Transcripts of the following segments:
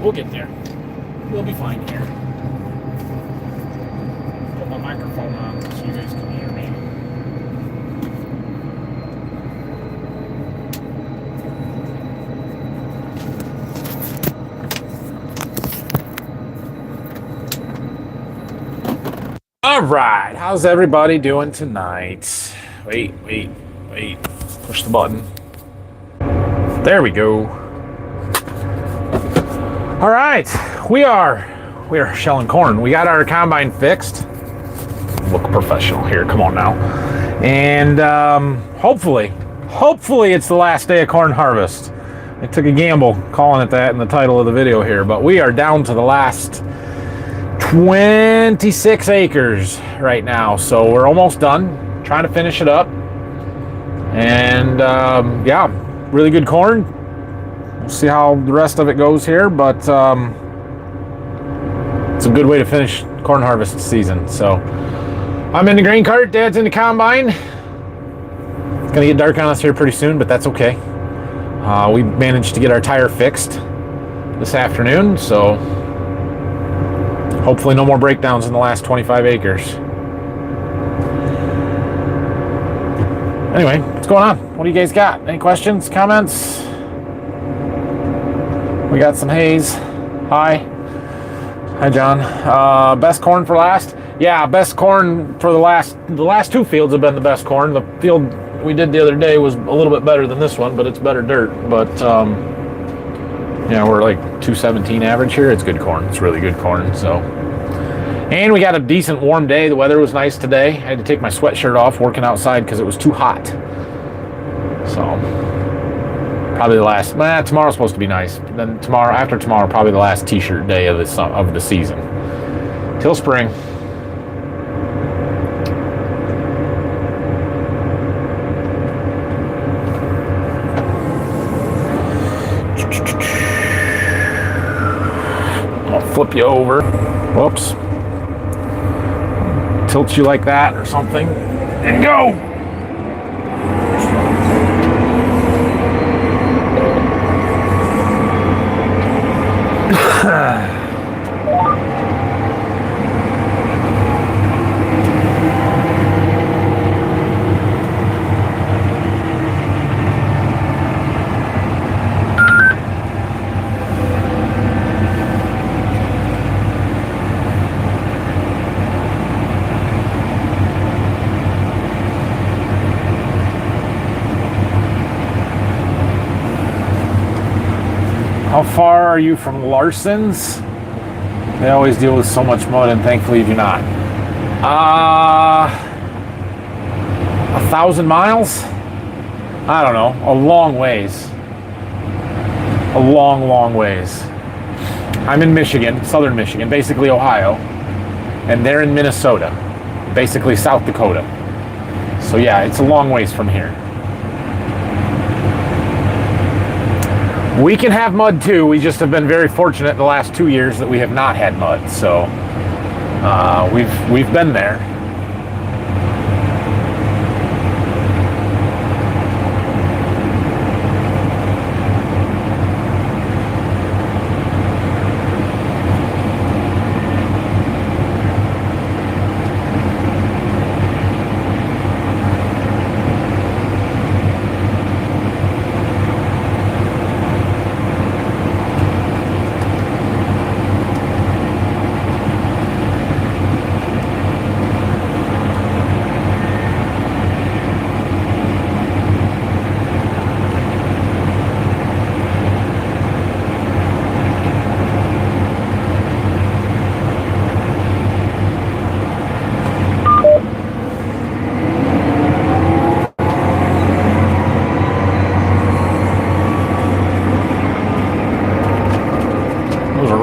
we'll get there. We'll be fine here. Put my microphone on so you guys can hear me. All right, how's everybody doing tonight? Wait. Push the button. There we go. All right, we are shelling corn. We got our combine fixed. Look professional here. Come on now. And hopefully it's the last day of corn harvest. I took a gamble calling it that in the title of the video here, but we are down to the last 26 acres right now, so we're almost done. Trying to finish it up. And yeah, really good corn. We'll see how the rest of it goes here, but it's a good way to finish corn harvest season. So I'm in the grain cart, Dad's in the combine. It's gonna get dark on us here pretty soon, but that's okay. We managed to get our tire fixed this afternoon, so hopefully no more breakdowns in the last 25 acres. Anyway, what's going on? What do you guys got? Any questions, comments? We got some haze. Hi, John. Best corn for last? Yeah, best corn for the last two fields have been the best corn. The field we did the other day was a little bit better than this one, but it's better dirt. But yeah, we're like 217 average here. It's good corn. It's really good corn. So, and we got a decent warm day. The weather was nice today. I had to take my sweatshirt off working outside because it was too hot. So probably the last. Tomorrow's supposed to be nice. Then after tomorrow, probably the last t-shirt day of the season till spring. I'll flip you over. Whoops. Tilt you like that or something. And go! How far are you from Larson's? They always deal with so much mud, and thankfully you do not. 1,000 miles? I don't know. A long ways. A long ways. I'm in Michigan, southern Michigan, basically Ohio, and they're in Minnesota, basically South Dakota. So yeah, it's a long ways from here. We can have mud too. We just have been very fortunate the last 2 years that we have not had mud. So we've been there.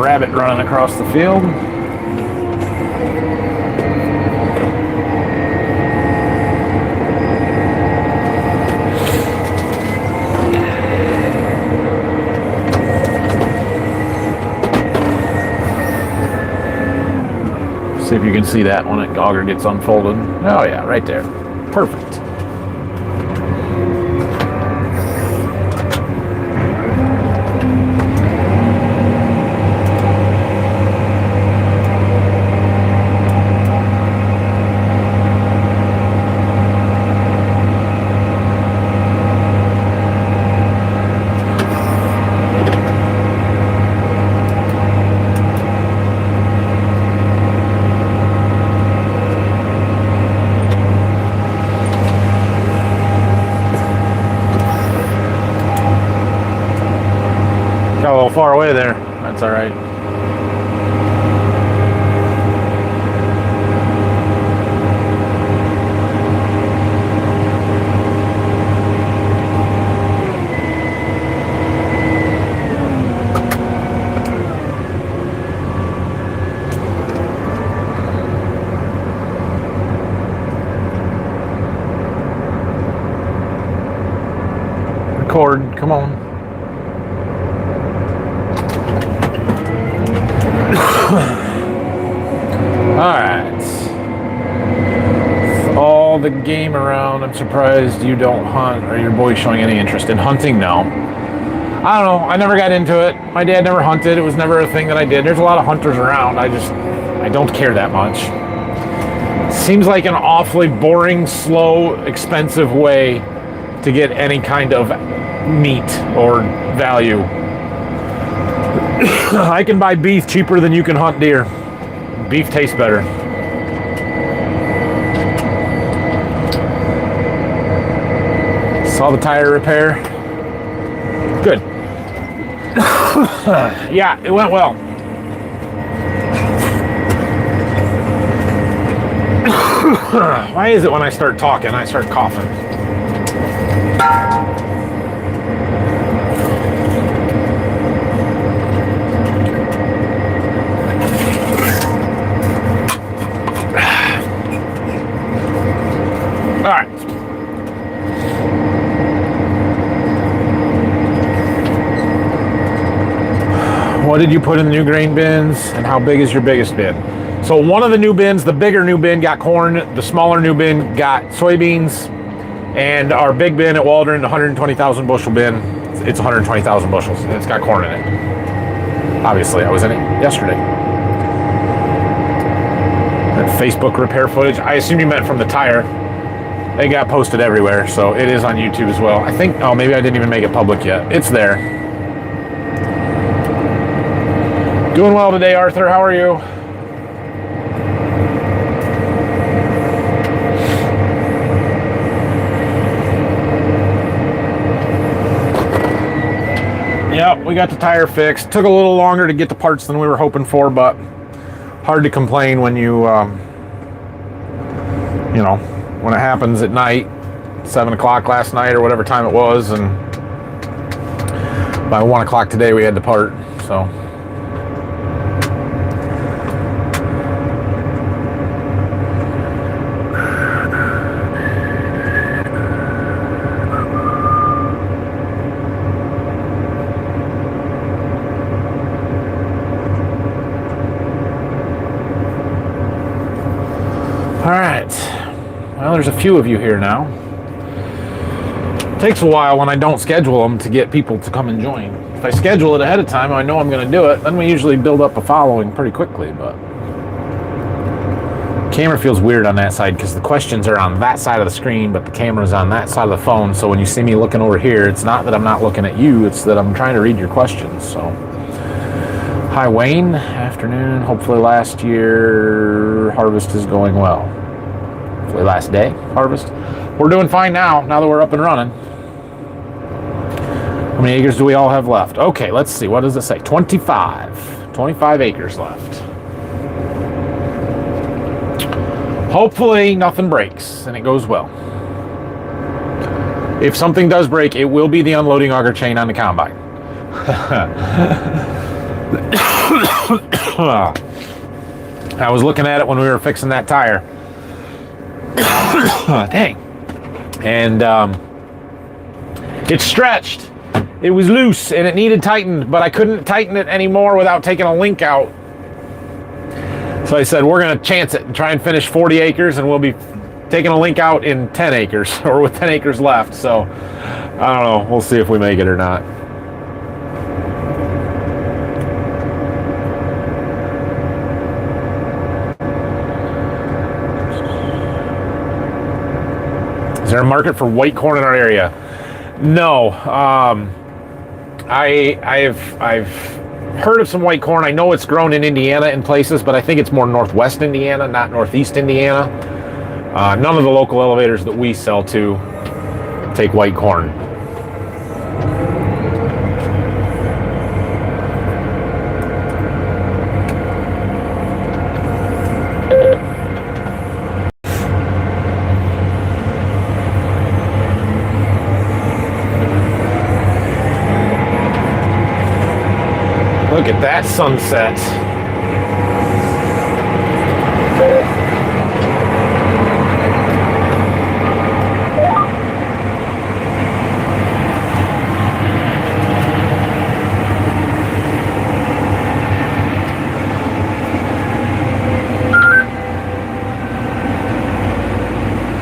Rabbit running across the field. See if you can see that when it auger gets unfolded. Oh yeah, right there. Perfect. far away there. That's all right. Record, come on. Alright. All the game around, I'm surprised you don't hunt. Are your boys showing any interest in hunting? No. I don't know. I never got into it. My dad never hunted. It was never a thing that I did. There's a lot of hunters around. I don't care that much. Seems like an awfully boring, slow, expensive way to get any kind of meat or value. I can buy beef cheaper than you can hunt deer. Beef tastes better. Saw the tire repair. Good. Yeah, it went well. Why is it when I start talking, I start coughing? All right. What did you put in the new grain bins, and how big is your biggest bin? So one of the new bins, the bigger new bin, got corn. The smaller new bin got soybeans. And our big bin at Waldron, the 120,000 bushel bin, it's 120,000 bushels. And it's got corn in it. Obviously, I was in it yesterday. That Facebook repair footage, I assume you meant from the tire. It got posted everywhere, so it is on YouTube as well. I think, oh, maybe I didn't even make it public yet. It's there. Doing well today, Arthur. How are you? Yep, we got the tire fixed. Took a little longer to get the parts than we were hoping for, but hard to complain when you know, when it happens at night, 7 o'clock last night or whatever time it was, and by 1 o'clock today we had to part, so. All right, well, there's a few of you here now. It takes a while when I don't schedule them to get people to come and join. If I schedule it ahead of time, I know I'm going to do it, then we usually build up a following pretty quickly, but camera feels weird on that side because the questions are on that side of the screen, but the camera's on that side of the phone, so when you see me looking over here, it's not that I'm not looking at you, it's that I'm trying to read your questions, so. Hi, Wayne. Afternoon. Hopefully last year harvest is going well. Hopefully last day harvest. We're doing fine now that we're up and running. How many acres do we all have left? Okay, let's see. What does it say? 25. 25 acres left. Hopefully nothing breaks and it goes well. If something does break, it will be the unloading auger chain on the combine. I was looking at it when we were fixing that tire. Dang. And it stretched. It was loose and it needed tightened, but I couldn't tighten it anymore without taking a link out. So I said, we're going to chance it and try and finish 40 acres, and we'll be taking a link out in 10 acres, or with 10 acres left. So I don't know. We'll see if we make it or not. Is there a market for white corn in our area? No. I've heard of some white corn. I know it's grown in Indiana in places, but I think it's more northwest Indiana, not northeast Indiana. None of the local elevators that we sell to take white corn. Look at that sunset.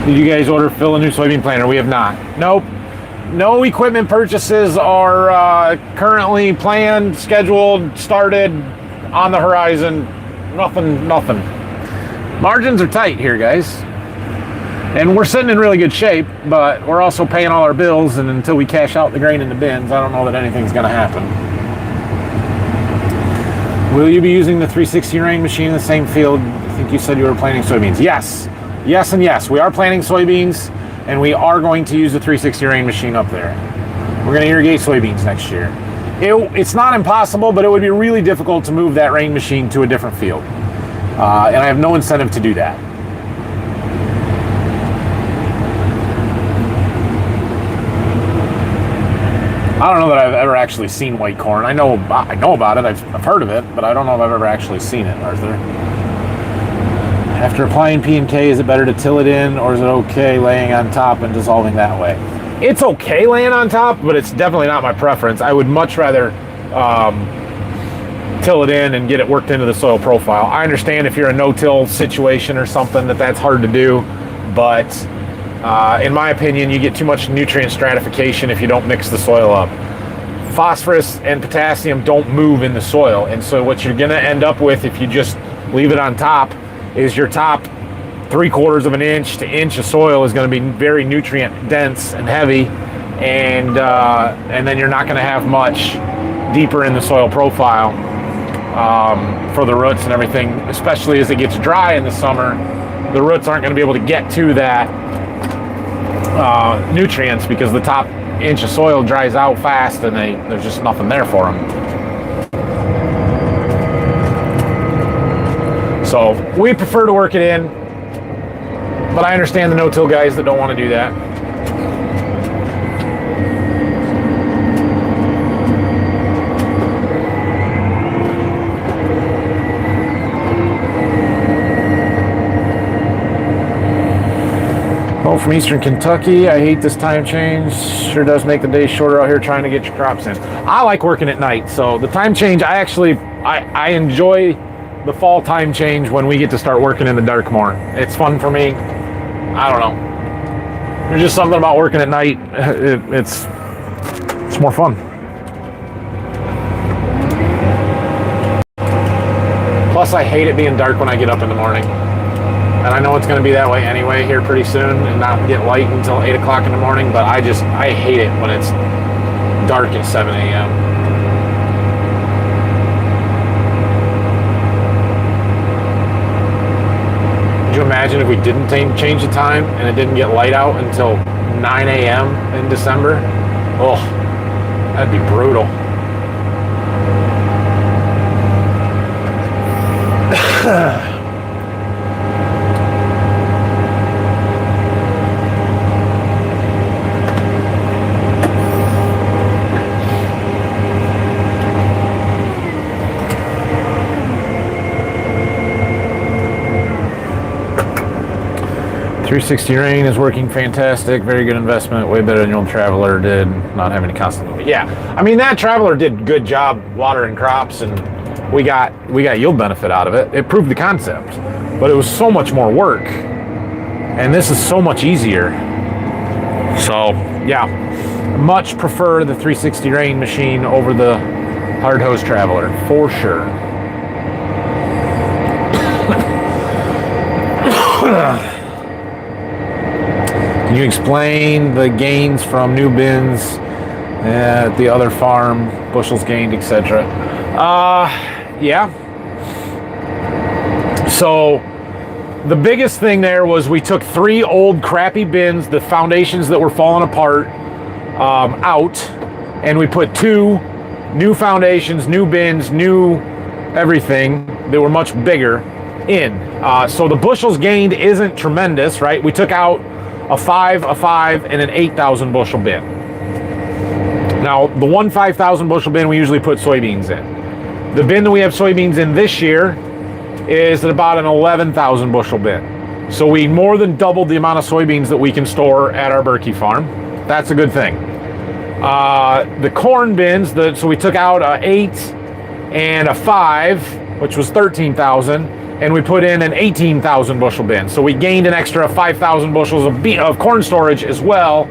Did you guys fill a new soybean planter? We have not. Nope. No equipment purchases are currently planned, scheduled, started, on the horizon. Nothing. Margins are tight here, guys. And we're sitting in really good shape, but we're also paying all our bills, and until we cash out the grain in the bins, I don't know that anything's going to happen. Will you be using the 360 rain machine in the same field? I think you said you were planting soybeans. Yes. Yes and yes. We are planting soybeans, and we are going to use the 360 rain machine up there. We're going to irrigate soybeans next year. It's not impossible, but it would be really difficult to move that rain machine to a different field. And I have no incentive to do that. I don't know that I've ever actually seen white corn. I know about it. I've heard of it, but I don't know if I've ever actually seen it, Arthur. After applying P&K, is it better to till it in, or is it okay laying on top and dissolving that way? It's okay laying on top, but it's definitely not my preference. I would much rather till it in and get it worked into the soil profile. I understand if you're a no-till situation or something that's hard to do, but in my opinion, you get too much nutrient stratification if you don't mix the soil up. Phosphorus and potassium don't move in the soil, and so what you're going to end up with if you just leave it on top is your top 3/4 of an inch to inch of soil is going to be very nutrient dense and heavy, and then you're not going to have much deeper in the soil profile for the roots and everything, especially as it gets dry in the summer. The roots aren't going to be able to get to that nutrients because the top inch of soil dries out fast and there's just nothing there for them. So we prefer to work it in, but I understand the no-till guys that don't want to do that. Oh, from Eastern Kentucky, I hate this time change. Sure does make the days shorter out here trying to get your crops in. I like working at night, so the time change, I enjoy the fall time change when we get to start working in the dark more. It's fun for me. I don't know. There's just something about working at night. It's more fun. Plus, I hate it being dark when I get up in the morning. And I know it's going to be that way anyway here pretty soon and not get light until 8 o'clock in the morning, but I hate it when it's dark at 7 a.m. Could you imagine if we didn't change the time and it didn't get light out until 9 a.m. in December? Oh, that'd be brutal. 360 rain is working fantastic. Very good investment. Way better than the old Traveler did. Not having to constantly. Yeah, I mean that Traveler did a good job watering crops, and we got yield benefit out of it. It proved the concept, but it was so much more work, and this is so much easier. So yeah, much prefer the 360 rain machine over the hard hose Traveler for sure. Can you explain the gains from new bins at the other farm, bushels gained, etc.? Yeah. So the biggest thing there was we took 3 old crappy bins, the foundations that were falling apart, out, and we put 2 new foundations, new bins, new everything that were much bigger in. So the bushels gained isn't tremendous, right? We took out a 5, and an 8,000 bushel bin. Now, the one 5,000 bushel bin, we usually put soybeans in. The bin that we have soybeans in this year is at about an 11,000 bushel bin. So we more than doubled the amount of soybeans that we can store at our Berkey farm. That's a good thing. The corn bins, so we took out a 8 and a 5, which was 13,000, and we put in an 18,000 bushel bin. So we gained an extra 5,000 bushels of corn storage as well.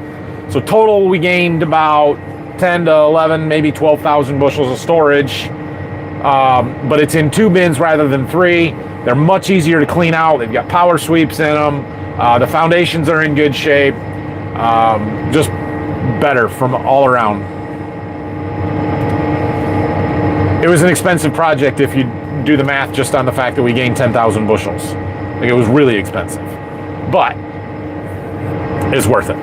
So total, we gained about 10 to 11, maybe 12,000 bushels of storage. But it's in 2 bins rather than 3. They're much easier to clean out. They've got power sweeps in them. The foundations are in good shape. Just better from all around. It was an expensive project if you do the math just on the fact that we gained 10,000 bushels. Like, it was really expensive, but it's worth it.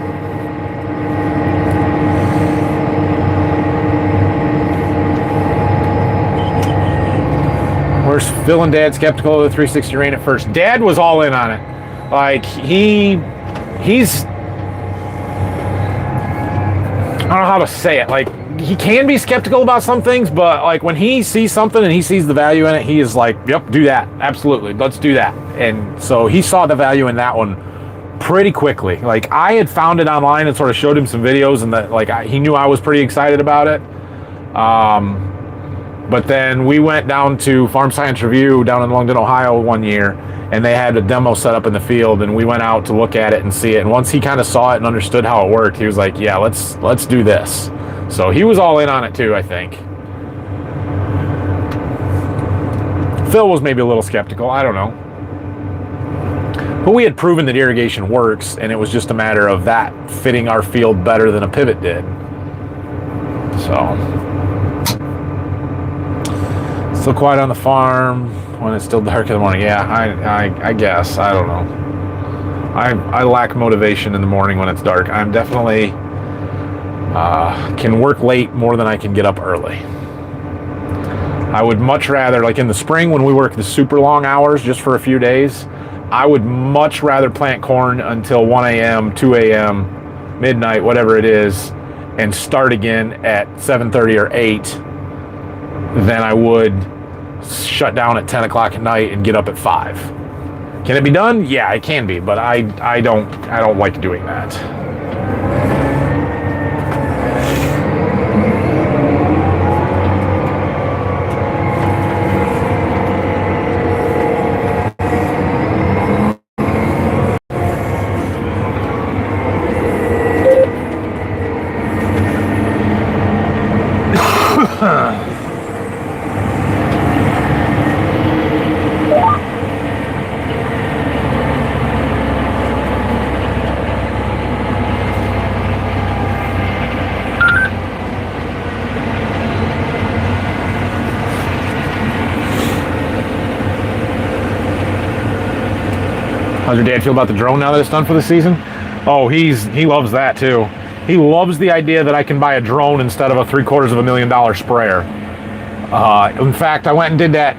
Where's Phil and Dad skeptical of the 360 rain at first? Dad was all in on it. Like, he's, I don't know how to say it. Like, he can be skeptical about some things, but like when he sees something and he sees the value in it, he is like, yep, do that. Absolutely. Let's do that. And so he saw the value in that one pretty quickly. Like, I had found it online and sort of showed him some videos, and that, like, he knew I was pretty excited about it. But then we went down to Farm Science Review down in Longdon, Ohio one year, and they had a demo set up in the field, and we went out to look at it and see it. And once he kind of saw it and understood how it worked, he was like, yeah, let's do this. So he was all in on it too, I think. Phil was maybe a little skeptical, I don't know. But we had proven that irrigation works, and it was just a matter of that fitting our field better than a pivot did. So, still quiet on the farm when it's still dark in the morning. Yeah, I guess. I don't know. I lack motivation in the morning when it's dark. I'm definitely can work late more than I can get up early. I would much rather, like in the spring when we work the super long hours just for a few days, I would much rather plant corn until 1 a.m., 2 a.m., midnight, whatever it is, and start again at 7:30 or 8 than I would shut down at 10 o'clock at night and get up at 5. Can it be done? Yeah, it can be, but I don't like doing that. How's your dad feel about the drone now that it's done for the season? Oh, he loves that too. He loves the idea that I can buy a drone instead of a $750,000 sprayer. In fact, I went and did that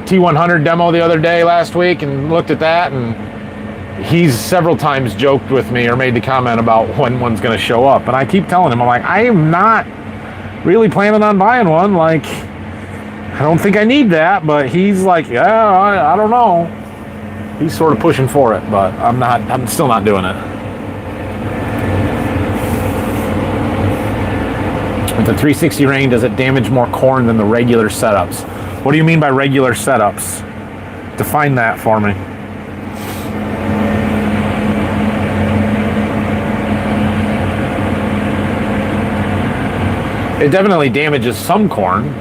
T100 demo the other day last week and looked at that, and he's several times joked with me or made the comment about when one's going to show up. And I keep telling him, I'm like, I am not really planning on buying one. Like, I don't think I need that. But he's like, yeah, I don't know. He's sort of pushing for it, but I'm still not doing it. With the 360 rain, does it damage more corn than the regular setups? What do you mean by regular setups? Define that for me. It definitely damages some corn,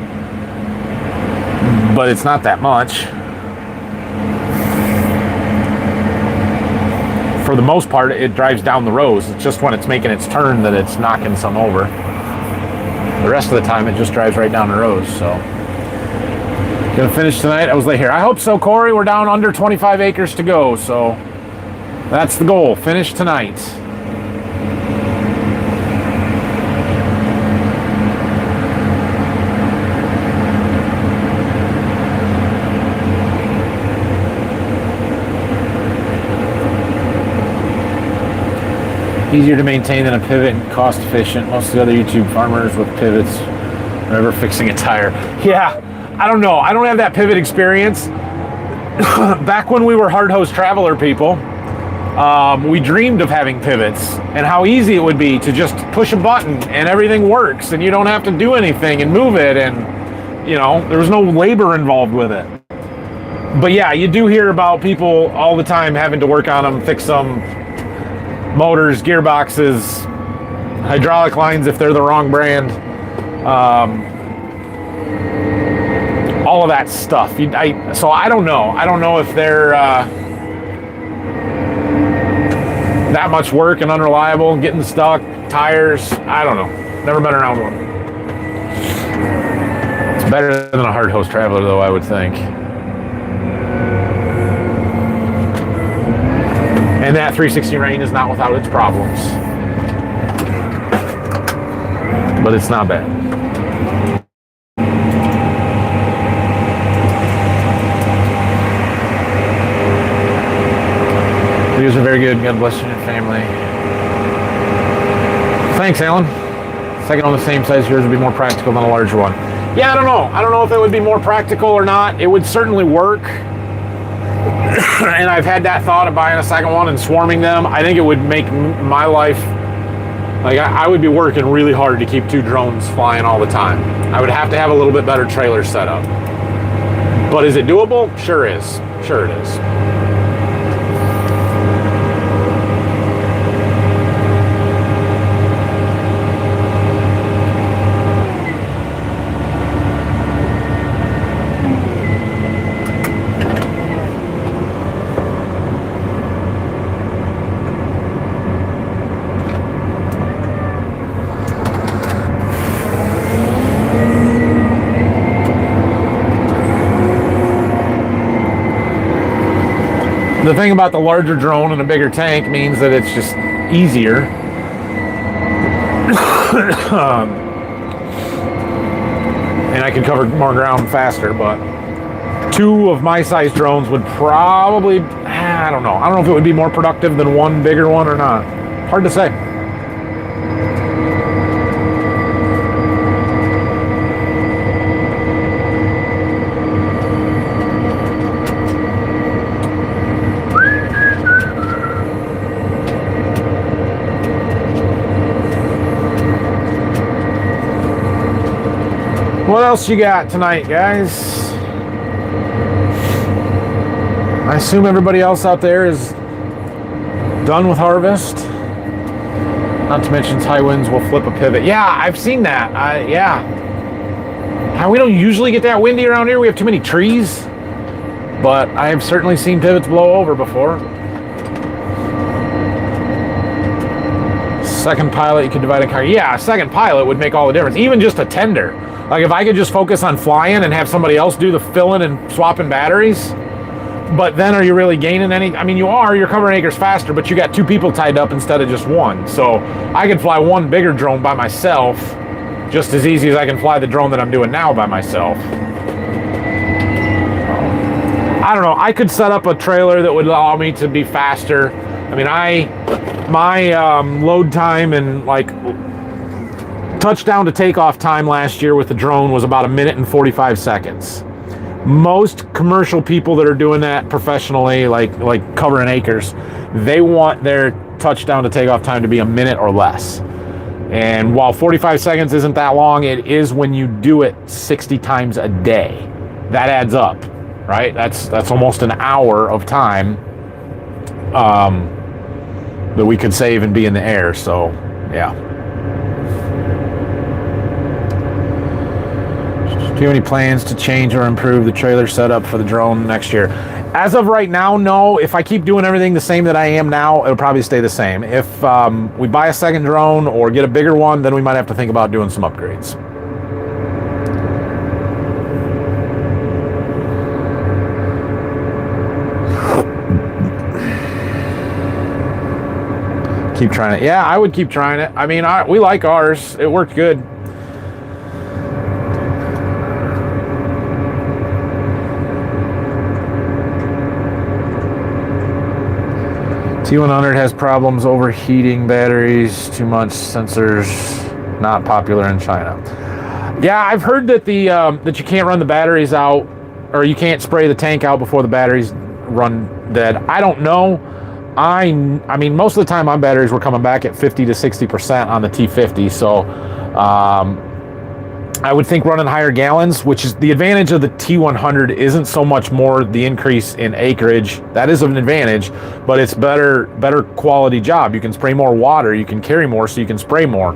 but it's not that much. For the most part, it drives down the rows. It's just when it's making its turn that it's knocking some over. The rest of the time, it just drives right down the rows. So, gonna finish tonight. I was late here. I hope so, Corey. We're down under 25 acres to go, so that's the goal. Finish tonight. Easier to maintain than a pivot and cost efficient. Most of the other YouTube farmers with pivots are ever fixing a tire. Yeah, I don't know. I don't have that pivot experience. Back when we were hard hose traveler people, we dreamed of having pivots and how easy it would be to just push a button and everything works and you don't have to do anything and move it, and there was no labor involved with it. But yeah, you do hear about people all the time having to work on them, fix them, motors, gearboxes, hydraulic lines if they're the wrong brand, all of that stuff. So I don't know if they're that much work and unreliable, getting stuck, tires. I don't know. Never been around one. It's better than a hard hose traveler, though, I would think. And that 360 rain is not without its problems. But it's not bad. Videos are very good. God bless you and your family. Thanks, Alan. Second on the same size as yours would be more practical than a larger one. Yeah, I don't know. I don't know if it would be more practical or not. It would certainly work. And I've had that thought of buying a second one and swarming them. I think it would make my life, like I would be working really hard to keep 2 drones flying all the time. I would have to have a little bit better trailer setup. But is it doable? Sure is. Sure it is. The thing about the larger drone and a bigger tank means that it's just easier. And I can cover more ground faster, but 2 of my size drones would probably, I don't know. I don't know if it would be more productive than 1 bigger one or not. Hard to say. What else you got tonight, guys? I assume everybody else out there is done with harvest. Not to mention high winds will flip a pivot. Yeah, I've seen that. Yeah. We don't usually get that windy around here. We have too many trees. But I have certainly seen pivots blow over before. Second pilot, you could divide a car. Yeah, a second pilot would make all the difference. Even just a tender. Like if I could just focus on flying and have somebody else do the filling and swapping batteries, but then are you really gaining any? I mean, you're covering acres faster, but you got 2 people tied up instead of just 1. So I could fly 1 bigger drone by myself just as easy as I can fly the drone that I'm doing now by myself. I don't know. I could set up a trailer that would allow me to be faster. I mean, my load time and like touchdown to takeoff time last year with the drone was about 1 minute and 45 seconds. Most commercial people that are doing that professionally, like covering acres, they want their touchdown to takeoff time to be 1 minute or less. And while 45 seconds isn't that long, it is when you do it 60 times a day. That adds up, right? That's almost an hour of time that we could save and be in the air. So, yeah. Do you have any plans to change or improve the trailer setup for the drone next year? As of right now, no. If I keep doing everything the same that I am now, it'll probably stay the same. If we buy a second drone or get a bigger one, then we might have to think about doing some upgrades. Keep trying it. Yeah, I would keep trying it. I mean, we like ours. It worked good. T100 has problems overheating batteries, too much sensors, not popular in China. Yeah, I've heard that that you can't run the batteries out, or you can't spray the tank out before the batteries run dead. I don't know. I mean, most of the time my batteries were coming back at 50 to 60% on the T50, so I would think running higher gallons, which is the advantage of the T100, isn't so much more the increase in acreage. That is an advantage, but it's better quality job. You can spray more water, you can carry more, so you can spray more.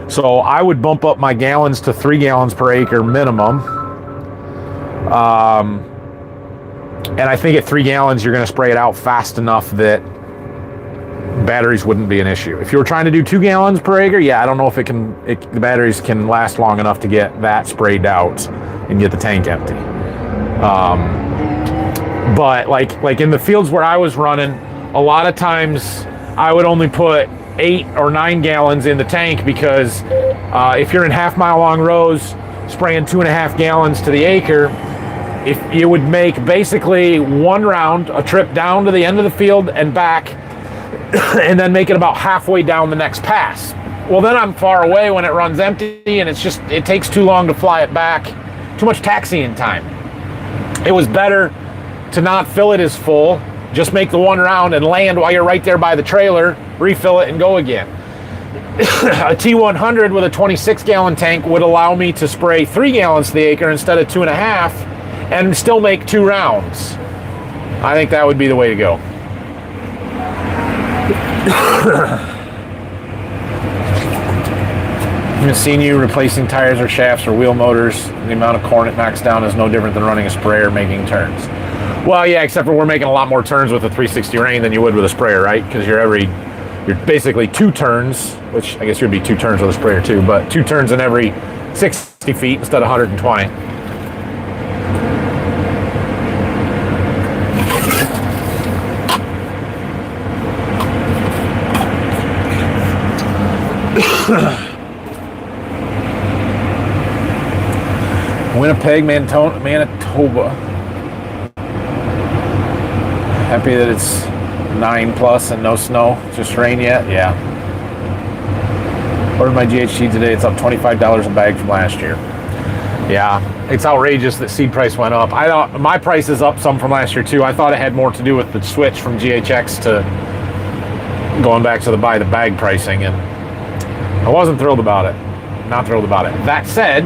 So I would bump up my gallons to 3 gallons per acre minimum. And I think at 3 gallons, you're going to spray it out fast enough that batteries wouldn't be an issue. If you were trying to do 2 gallons per acre, yeah, I don't know if the batteries can last long enough to get that sprayed out and get the tank empty. But like in the fields where I was running, a lot of times I would only put 8 or 9 gallons in the tank, because if you're in half-mile long rows spraying 2.5 gallons to the acre, if you would make basically one round, a trip down to the end of the field and back, and then make it about halfway down the next pass. Well, then I'm far away when it runs empty, and it takes too long to fly it back. Too much taxiing time. It was better to not fill it as full, just make the one round and land while you're right there by the trailer, refill it and go again. A T100 with a 26-gallon tank would allow me to spray 3 gallons to the acre instead of 2.5, and still make 2 rounds. I think that would be the way to go. I've seen you replacing tires or shafts or wheel motors. The amount of corn it knocks down is no different than running a sprayer making turns. Well, yeah, except for we're making a lot more turns with a 360 Rain than you would with a sprayer, right? Because you're basically 2 turns, which I guess you'd be 2 turns with a sprayer too, but 2 turns in every 60 feet instead of 120. Winnipeg, Manitoba. Happy that it's 9+ and no snow. Just rain yet? Yeah. Ordered my GHG today. It's up $25 a bag from last year. Yeah, it's outrageous that seed price went up. I thought my price is up some from last year too. I thought it had more to do with the switch from GHX to going back to the buy the bag pricing, and I wasn't thrilled about it. Not thrilled about it. That said,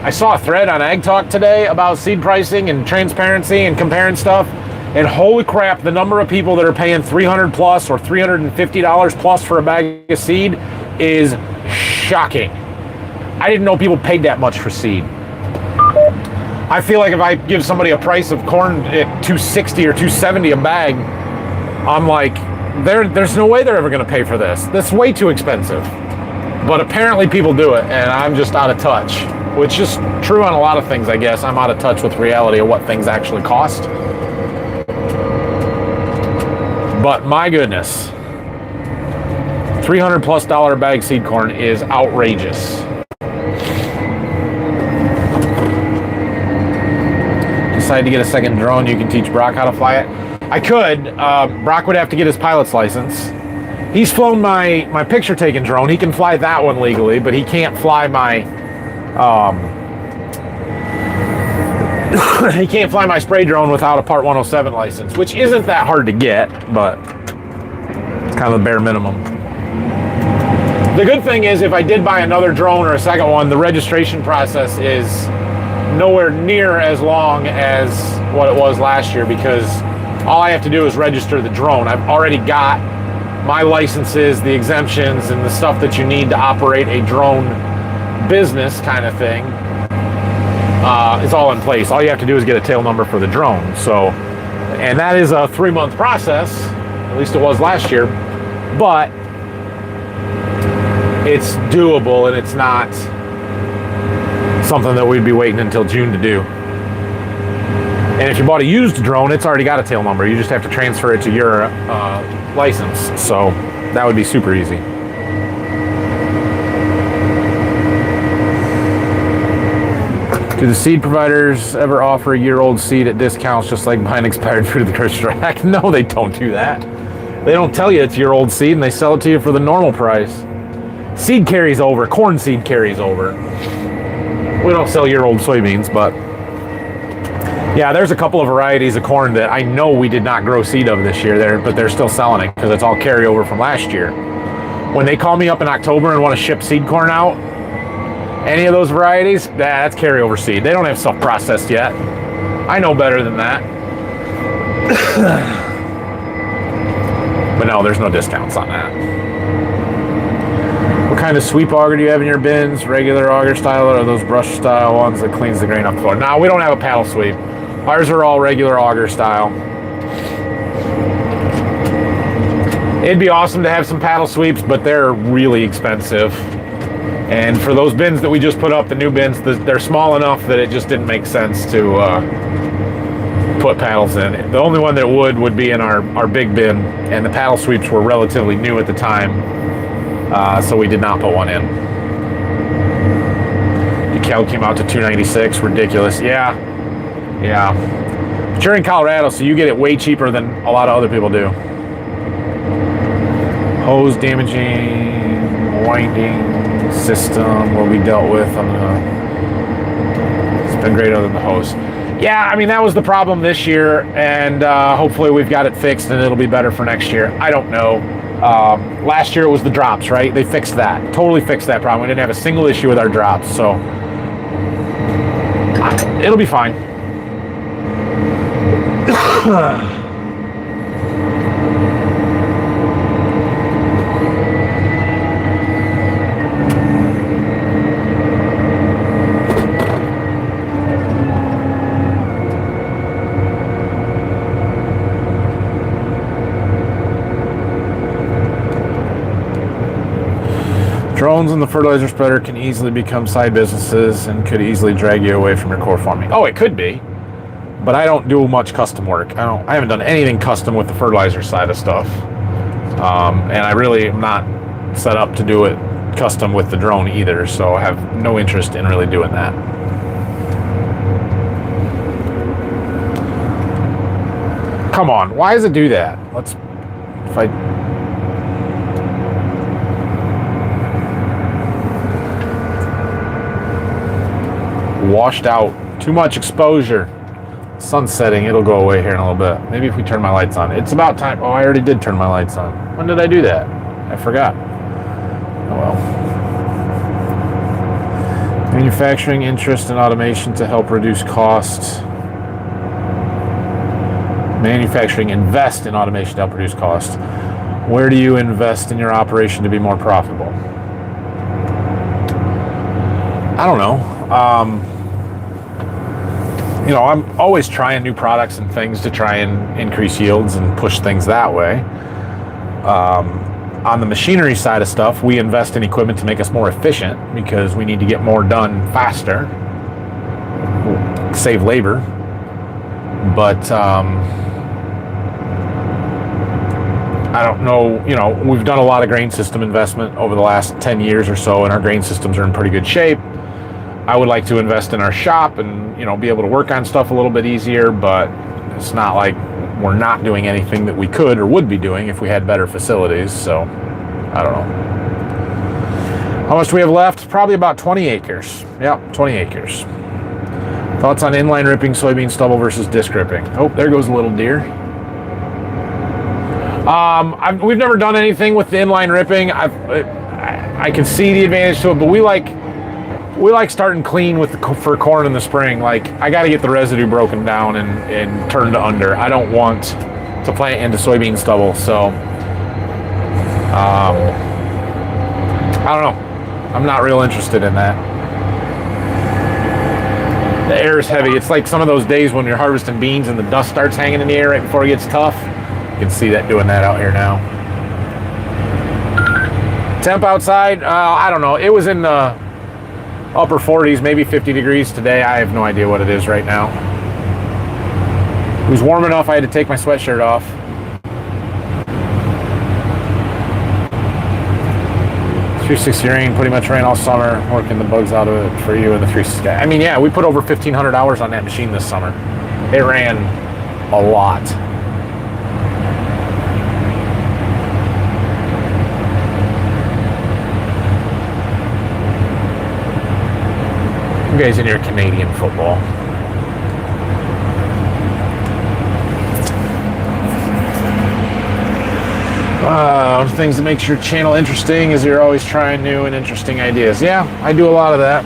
I saw a thread on Ag Talk today about seed pricing and transparency and comparing stuff, and holy crap, the number of people that are paying $300 plus or $350 plus for a bag of seed is shocking. I didn't know people paid that much for seed. I feel like if I give somebody a price of corn at $260 or $270 a bag, I'm like, there's no way they're ever going to pay for this. That's way too expensive. But apparently people do it, and I'm just out of touch, which is true on a lot of things, I guess. I'm out of touch with reality of what things actually cost. But my goodness, $300 plus bag seed corn is outrageous. Decide to get a second drone, you can teach Brock how to fly it. I could. Brock would have to get his pilot's license. He's flown my picture taking drone. He can fly that one legally, but he can't fly my he can't fly my spray drone without a Part 107 license, which isn't that hard to get, but it's kind of the bare minimum. The good thing is, if I did buy another drone or a second one, the registration process is nowhere near as long as what it was last year, because all I have to do is register the drone. I've already got my licenses, the exemptions, and the stuff that you need to operate a drone business kind of thing. It's all in place. All you have to do is get a tail number for the drone. So, and that is a 3-month process. At least it was last year. But it's doable, and it's not something that we'd be waiting until June to do. And if you bought a used drone, it's already got a tail number. You just have to transfer it to your license. So that would be super easy. Do the seed providers ever offer a year-old seed at discounts, just like buying expired food at the grocery store? Heck, no, they don't do that. They don't tell you it's year-old seed, and they sell it to you for the normal price. Seed carries over. Corn seed carries over. We don't sell year-old soybeans, but yeah, there's a couple of varieties of corn that I know we did not grow seed of this year there, but they're still selling it because it's all carryover from last year. When they call me up in October and want to ship seed corn out, any of those varieties, that's carryover seed. They don't have self-processed yet. I know better than that. But no, there's no discounts on that. What kind of sweep auger do you have in your bins? Regular auger style or those brush style ones that cleans the grain up the floor? No, we don't have a paddle sweep. Ours are all regular auger style. It'd be awesome to have some paddle sweeps, but they're really expensive. And for those bins that we just put up, the new bins, they're small enough that it just didn't make sense to put paddles in. The only one that would be in our big bin, and the paddle sweeps were relatively new at the time, so we did not put one in. The cow came out to $2.96, ridiculous. Yeah. But you're in Colorado, so you get it way cheaper than a lot of other people do. Hose damaging, winding system will be dealt with on the. It's been great other than the hose. Yeah, I mean, that was the problem this year, and hopefully we've got it fixed and it'll be better for next year. I don't know. Last year it was the drops, right? They fixed that. Totally fixed that problem. We didn't have a single issue with our drops, so it'll be fine. Drones and the fertilizer spreader can easily become side businesses and could easily drag you away from your core farming. Oh, it could be, but I don't do much custom work. I haven't done anything custom with the fertilizer side of stuff, and I really am not set up to do it custom with the drone either. So I have no interest in really doing that. Come on, why does it do that? Washed out, too much exposure. Sun's setting, it'll go away here in a little bit. Maybe if we turn my lights on. It's about time. Oh, I already did turn my lights on. When did I do that? I forgot. Oh well. Manufacturing interest in automation to help reduce costs. Manufacturing invest in automation to help reduce costs. Where do you invest in your operation to be more profitable? I don't know. I'm always trying new products and things to try and increase yields and push things that way. On the machinery side of stuff, we invest in equipment to make us more efficient because we need to get more done faster, save labor. But I don't know, we've done a lot of grain system investment over the last 10 years or so, and our grain systems are in pretty good shape. I would like to invest in our shop and, be able to work on stuff a little bit easier, but it's not like we're not doing anything that we could or would be doing if we had better facilities. So, I don't know. How much do we have left? Probably about 20 acres. Yep, 20 acres. Thoughts on inline ripping soybean stubble versus disc ripping? Oh, there goes a little deer. We've never done anything with the inline ripping. I can see the advantage to it, but we like starting clean for corn in the spring. Like, I got to get the residue broken down and turned to under. I don't want to plant into soybean stubble. So, I don't know. I'm not real interested in that. The air is heavy. It's like some of those days when you're harvesting beans and the dust starts hanging in the air right before it gets tough. You can see that doing that out here now. Temp outside, I don't know. It was in the upper 40s, maybe 50 degrees today. I have no idea what it is right now. It was warm enough I had to take my sweatshirt off. .360 rain, pretty much rain all summer, working the bugs out of it for you in the .360. I mean, yeah, we put over 1,500 hours on that machine this summer. It ran a lot. guys in your Canadian football? Things that makes your channel interesting is you're always trying new and interesting ideas. Yeah, I do a lot of that.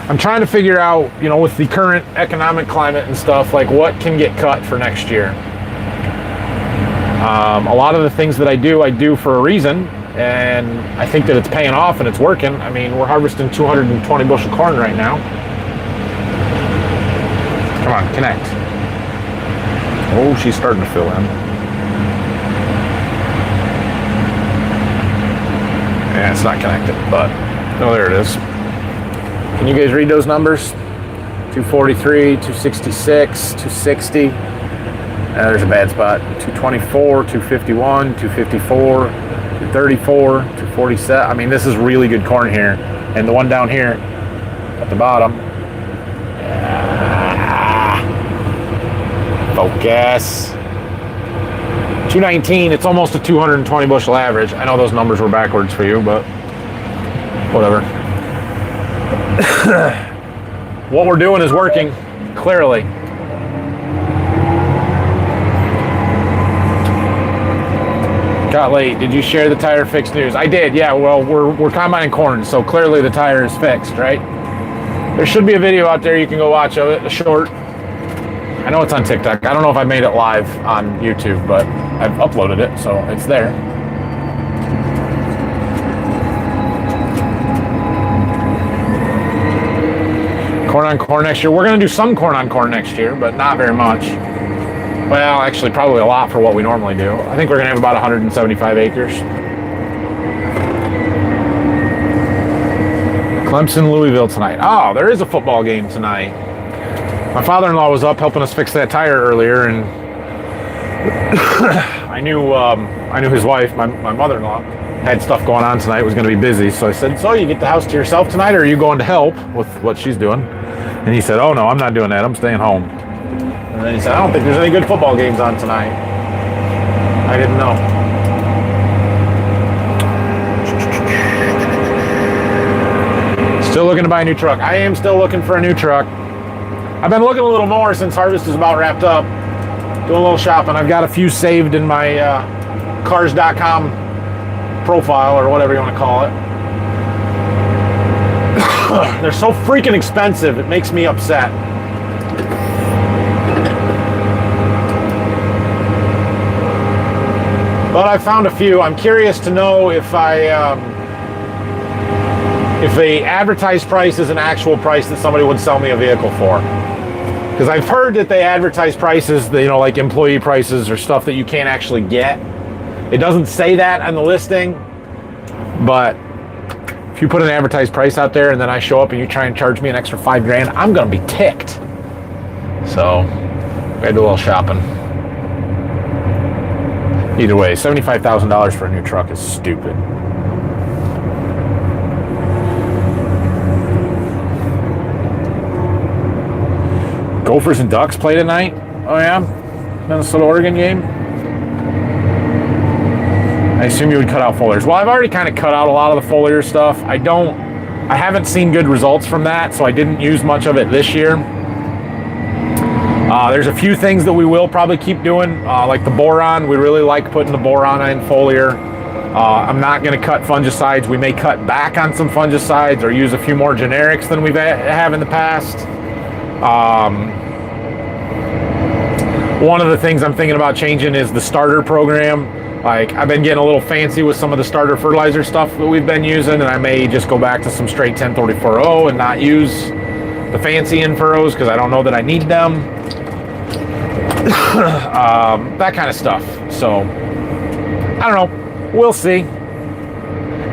I'm trying to figure out, with the current economic climate and stuff, like what can get cut for next year. A lot of the things that I do for a reason, and I think that it's paying off and it's working. I mean, we're harvesting 220 bushel corn right now. Come on, connect. Oh, she's starting to fill in. Yeah, it's not connected, but there it is. Can you guys read those numbers? 243, 266, 260. There's a bad spot. 224, 251, 254, 234, 247. I mean, this is really good corn here. And the one down here at the bottom. Focus. 219, it's almost a 220 bushel average. I know those numbers were backwards for you, but whatever. What we're doing is working, clearly. Got late. Did you share the tire fix news? I did, yeah. Well, we're combining corn, so clearly the tire is fixed, right? There should be a video out there you can go watch of it, a short. I know it's on TikTok. I don't know if I made it live on YouTube, but I've uploaded it, so it's there. Corn on corn next year. We're going to do some corn on corn next year, but not very much. Well, actually, probably a lot for what we normally do. I think we're going to have about 175 acres. Clemson, Louisville tonight. Oh, there is a football game tonight. My father-in-law was up helping us fix that tire earlier, and I knew his wife, my mother-in-law, had stuff going on tonight, was going to be busy. So I said, so you get the house to yourself tonight, or are you going to help with what she's doing? And he said, oh, no, I'm not doing that. I'm staying home. And then he said, I don't think there's any good football games on tonight. I didn't know. Still looking to buy a new truck. I am still looking for a new truck. I've been looking a little more since harvest is about wrapped up. Doing a little shopping. I've got a few saved in my cars.com profile, or whatever you want to call it. They're so freaking expensive. It makes me upset. But I found a few. I'm curious to know if the advertised price is an actual price that somebody would sell me a vehicle for. Because I've heard that they advertise prices, like employee prices or stuff that you can't actually get. It doesn't say that on the listing, but if you put an advertised price out there and then I show up and you try and charge me an extra $5,000, I'm going to be ticked. So, I do a little shopping. Either way, $75,000 for a new truck is stupid. Gophers and Ducks play tonight. Oh yeah, Minnesota-Oregon game. I assume you would cut out foliars. Well, I've already kind of cut out a lot of the foliar stuff. I haven't seen good results from that, so I didn't use much of it this year. There's a few things that we will probably keep doing, like the boron. We really like putting the boron in foliar. I'm not going to cut fungicides. We may cut back on some fungicides or use a few more generics than we've have in the past. One of the things I'm thinking about changing is the starter program. Like, I've been getting a little fancy with some of the starter fertilizer stuff that we've been using, and I may just go back to some straight 1034-0 and not use the fancy in-furrows because I don't know that I need them. That kind of stuff. So, I don't know. We'll see.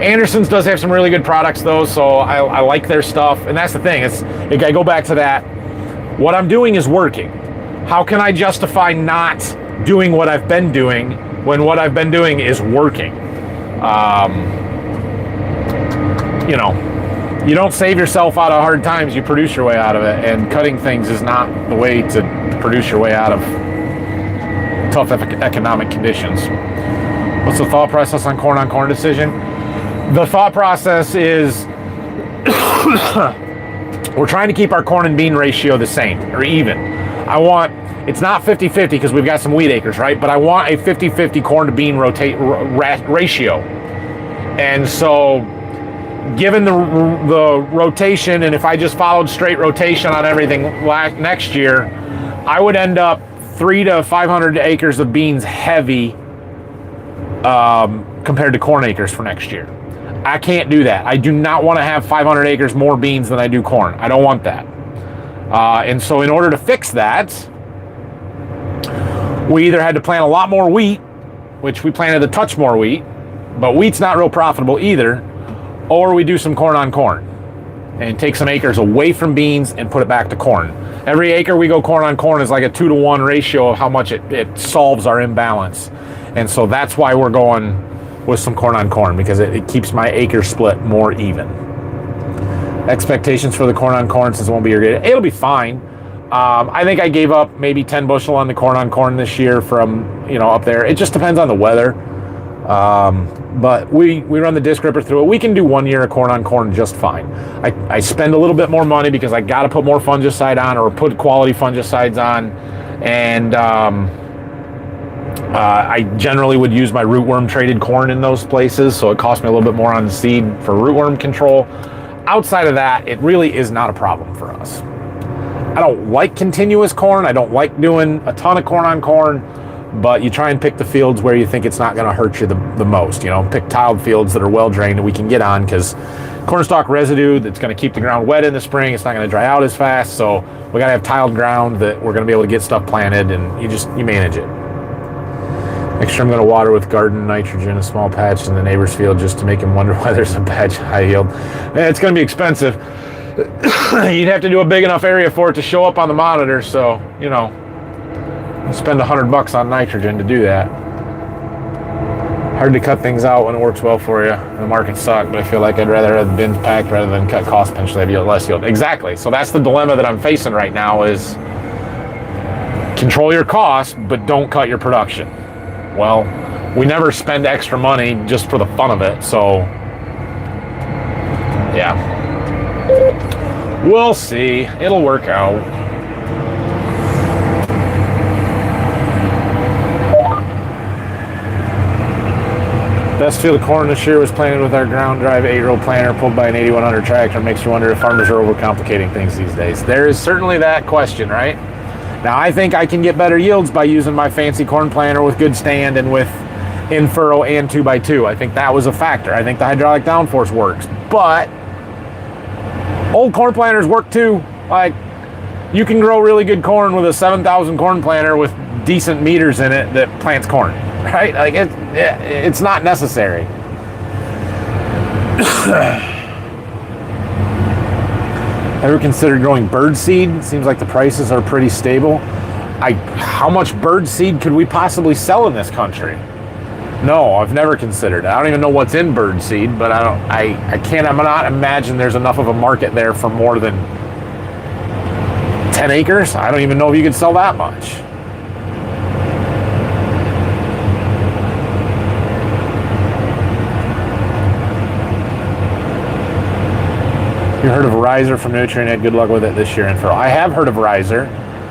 Anderson's does have some really good products, though, so I like their stuff. And that's the thing. I go back to that. What I'm doing is working. How can I justify not doing what I've been doing when what I've been doing is working? You don't save yourself out of hard times, you produce your way out of it. And cutting things is not the way to produce your way out of tough economic conditions. What's the thought process on corn decision? The thought process is We're trying to keep our corn and bean ratio the same or even. It's not 50-50 because we've got some wheat acres, right? But I want a 50-50 corn to bean ratio. And so given the rotation, and if I just followed straight rotation on everything next year, I would end up 300 to 500 acres of beans heavy compared to corn acres for next year. I can't do that. I do not want to have 500 acres more beans than I do corn. I don't want that. And so in order to fix that, we either had to plant a lot more wheat, which we planted a touch more wheat, but wheat's not real profitable either, or we do some corn on corn and take some acres away from beans and put it back to corn. Every acre we go corn on corn is like a 2-to-1 ratio of how much it solves our imbalance. And so that's why we're going with some corn on corn, because it keeps my acre split more even. Expectations for the corn on corn, since it won't be irrigated. It'll be fine. I think I gave up maybe 10 bushel on the corn on corn this year from, up there. It just depends on the weather. But we run the disc ripper through it. We can do 1 year of corn on corn just fine. I spend a little bit more money because I got to put more fungicide on or put quality fungicides on. And I generally would use my rootworm traded corn in those places, so it costs me a little bit more on the seed for rootworm control. Outside of that, it really is not a problem for us. I don't like continuous corn. I don't like doing a ton of corn on corn, but you try and pick the fields where you think it's not going to hurt you the most. Pick tiled fields that are well drained that we can get on, because cornstalk residue that's going to keep the ground wet in the spring, it's not going to dry out as fast. So we got to have tiled ground that we're going to be able to get stuff planted, and you manage it. Next year I'm going to water with garden nitrogen a small patch in the neighbor's field just to make him wonder why there's a patch high yield. It's going to be expensive. You'd have to do a big enough area for it to show up on the monitor, so, spend $100 on nitrogen to do that. Hard to cut things out when it works well for you. The markets suck, but I feel like I'd rather have the bins packed rather than cut cost pinch to have less yield. Exactly. So that's the dilemma that I'm facing right now is control your costs, but don't cut your production. Well, we never spend extra money just for the fun of it, so yeah. We'll see. It'll work out. Best field of corn this year was planted with our ground drive 8-row planter pulled by an 8100 tractor. Makes you wonder if farmers are overcomplicating things these days. There is certainly that question, right? Now, I think I can get better yields by using my fancy corn planter with good stand and with in furrow and 2x2. I think that was a factor. I think the hydraulic downforce works. But old corn planters work too. Like, you can grow really good corn with a 7,000 corn planter with decent meters in it that plants corn, right? Like, it's not necessary. Ever considered growing bird seed? Seems like the prices are pretty stable. How much bird seed could we possibly sell in this country? No, I've never considered it. I don't even know what's in bird seed, but I cannot imagine there's enough of a market there for more than 10 acres. I don't even know if you could sell that much. You heard of Riser from Nutrient? Had good luck with it this year in furrow. I have heard of Riser.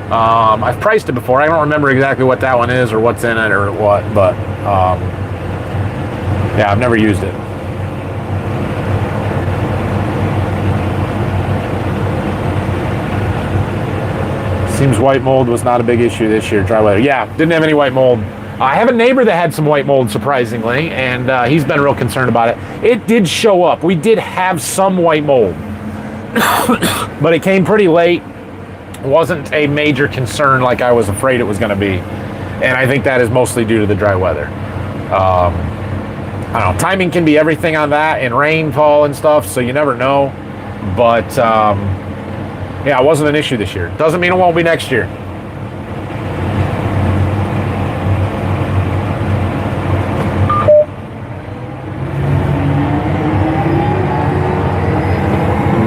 I've priced it before. I don't remember exactly what that one is or what's in it or what, but yeah, I've never used it. Seems white mold was not a big issue this year. Dry weather. Yeah, didn't have any white mold. I have a neighbor that had some white mold, surprisingly, and he's been real concerned about it. It did show up. We did have some white mold, but it came pretty late. It wasn't a major concern like I was afraid it was going to be, and I think that is mostly due to the dry weather. I don't know. Timing can be everything on that, and rainfall and stuff, so you never know. But yeah, it wasn't an issue this year. Doesn't mean it won't be next year.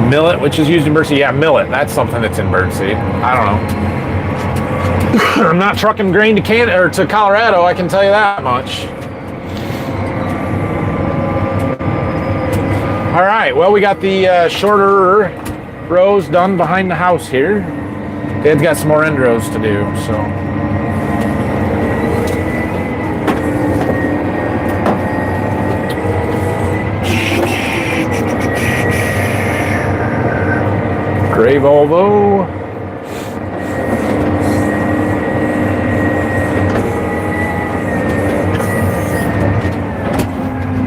Millet, which is used in birdseed. Yeah, millet. That's something that's in birdseed. I don't know. I'm not trucking grain to Canada or to Colorado. I can tell you that much. All right. Well, we got the shorter rows done behind the house here. Dad's got some more end rows to do, so. Gray Volvo.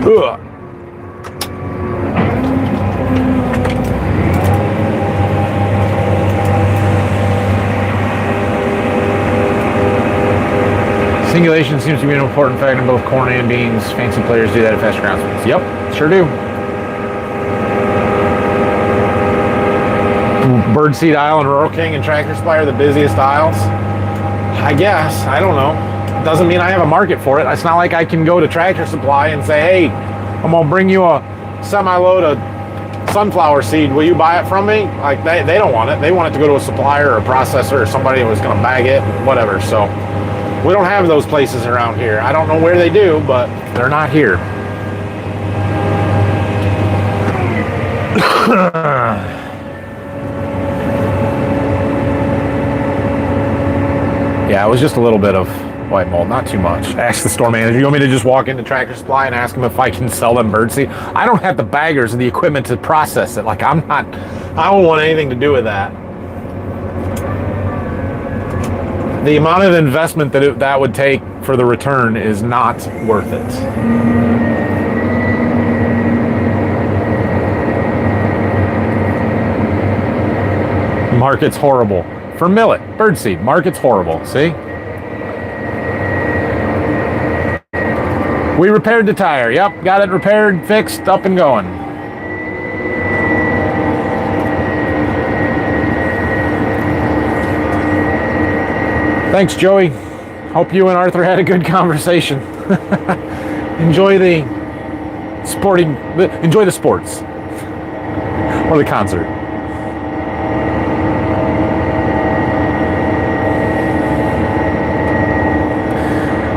Ugh. Singulation seems to be an important factor in both corn and beans. Fancy players do that at faster ground speeds. Yep, sure do. Birdseed aisle and Rural King and Tractor Supply are the busiest aisles. I guess. I don't know. Doesn't mean I have a market for it. It's not like I can go to Tractor Supply and say, hey, I'm going to bring you a semi-load of sunflower seed. Will you buy it from me? Like, they don't want it. They want it to go to a supplier or a processor or somebody who's going to bag it, whatever. So we don't have those places around here. I don't know where they do, but they're not here. Yeah, it was just a little bit of white mold, not too much. Ask the store manager. You want me to just walk into Tractor Supply and ask them if I can sell them birdseed? I don't have the baggers and the equipment to process it. Like, I don't want anything to do with that. The amount of investment that would take for the return is not worth it. Market's horrible. For millet, birdseed, market's horrible. See? We repaired the tire. Yep, got it repaired, fixed, up and going. Thanks, Joey. Hope you and Arthur had a good conversation. Enjoy the sports. Or the concert.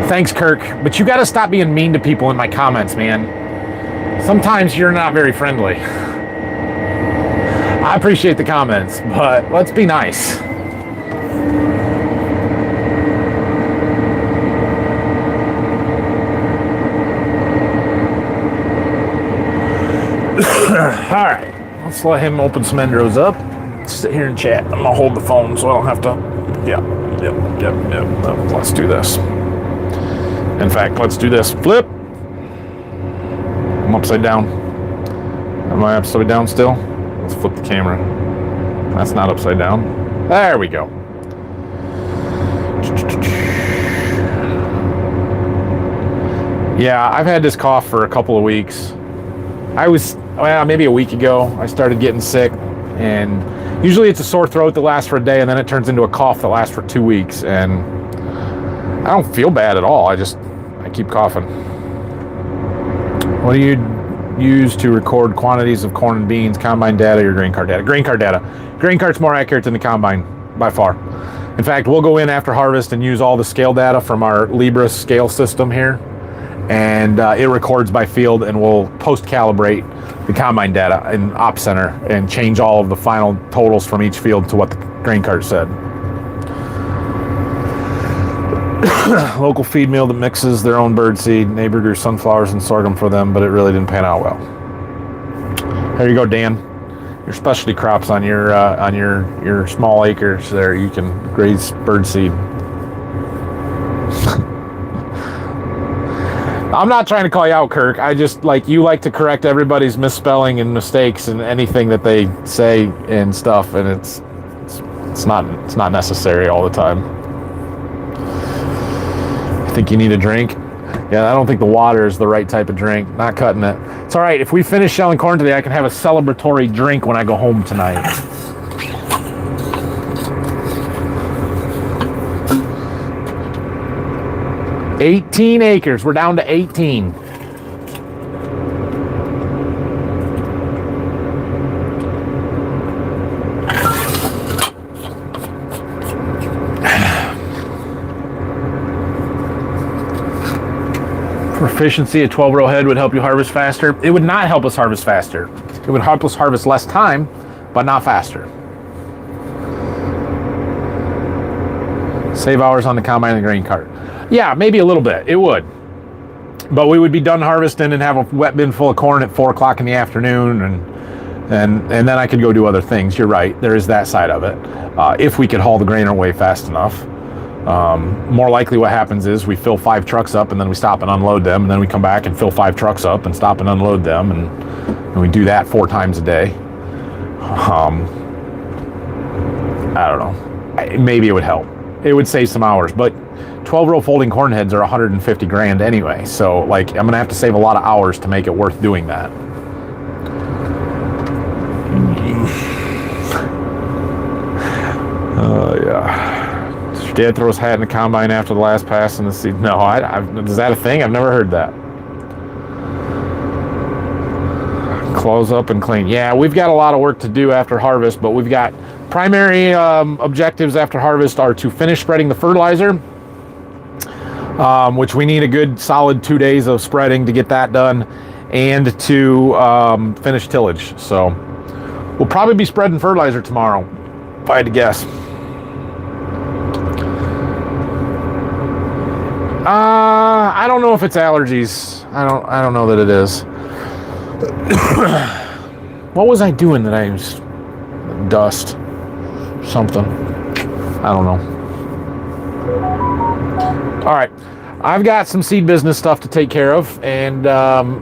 Thanks, Kirk. But you got to stop being mean to people in my comments, man. Sometimes you're not very friendly. I appreciate the comments, but let's be nice. All right, let's let him open some end rows up. Sit here and chat. I'm gonna hold the phone so I don't have to. Yep. Let's do this. In fact, let's do this. Flip. I'm upside down. Am I upside down still? Let's flip the camera. That's not upside down. There we go. Yeah, I've had this cough for a couple of weeks. Maybe a week ago, I started getting sick, and usually it's a sore throat that lasts for a day, and then it turns into a cough that lasts for 2 weeks, and I don't feel bad at all. I keep coughing. What do you use to record quantities of corn and beans, combine data, or grain cart data? Grain cart data. Grain cart's more accurate than the combine, by far. In fact, we'll go in after harvest and use all the scale data from our Libra scale system here, and it records by field, and we'll post-calibrate the combine data in Op Center and change all of the final totals from each field to what the grain cart said. Local feed mill that mixes their own birdseed. Neighbor grew sunflowers and sorghum for them, but it really didn't pan out well. There you go, Dan. Your specialty crops on your small acres there. You can graze birdseed. I'm not trying to call you out, Kirk. I just you like to correct everybody's misspelling and mistakes and anything that they say and stuff, and it's not necessary all the time. I think you need a drink. Yeah, I don't think the water is the right type of drink. Not cutting it. It's all right. If we finish shelling corn today, I can have a celebratory drink when I go home tonight. $18 acres. We're down to 18. Proficiency at 12-row head would help you harvest faster. It would not help us harvest faster. It would help us harvest less time but not faster. Save hours on the combine and the grain cart. Yeah, maybe a little bit. It would. But we would be done harvesting and have a wet bin full of corn at 4 o'clock in the afternoon, and then I could go do other things. You're right. There is that side of it. If we could haul the grain away fast enough. More likely what happens is we fill 5 trucks up and then we stop and unload them, and then we come back and fill 5 trucks up and stop and unload them, and we do that 4 times a day. I don't know. Maybe it would help. It would save some hours, but 12-row folding corn heads are 150 grand anyway, so like I'm gonna have to save a lot of hours to make it worth doing that. Yeah. Does your dad throw his hat in the combine after the last pass in the seed? No, is that a thing? I've never heard that. Close up and clean. Yeah, we've got a lot of work to do after harvest, but we've got primary objectives after harvest are to finish spreading the fertilizer, which we need a good solid 2 days of spreading to get that done, and to finish tillage. So we'll probably be spreading fertilizer tomorrow, if I had to guess. I don't know if it's allergies. I don't know that it is. What was I doing that I was dust? Something. I don't know. All right. I've got some seed business stuff to take care of, and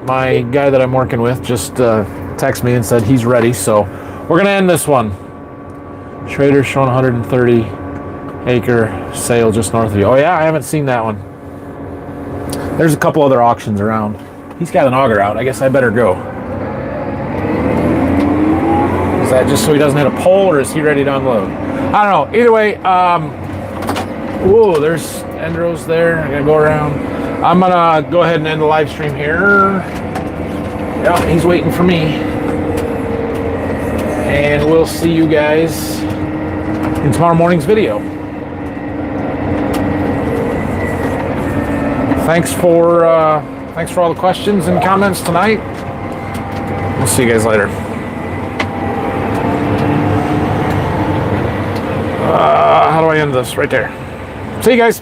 my guy that I'm working with just texted me and said he's ready, so we're going to end this one. Trader showing 130 acre sale just north of you. Oh yeah, I haven't seen that one. There's a couple other auctions around. He's got an auger out. I guess I better go. Is that just so he doesn't hit a pole, or is he ready to unload? I don't know. Either way, whoa, there's Endros there. I'm gonna go around. I'm gonna go ahead and end the live stream here. Yeah, he's waiting for me. And we'll see you guys in tomorrow morning's video. Thanks for all the questions and comments tonight. We'll see you guys later. How do I end this? Right there. See you guys.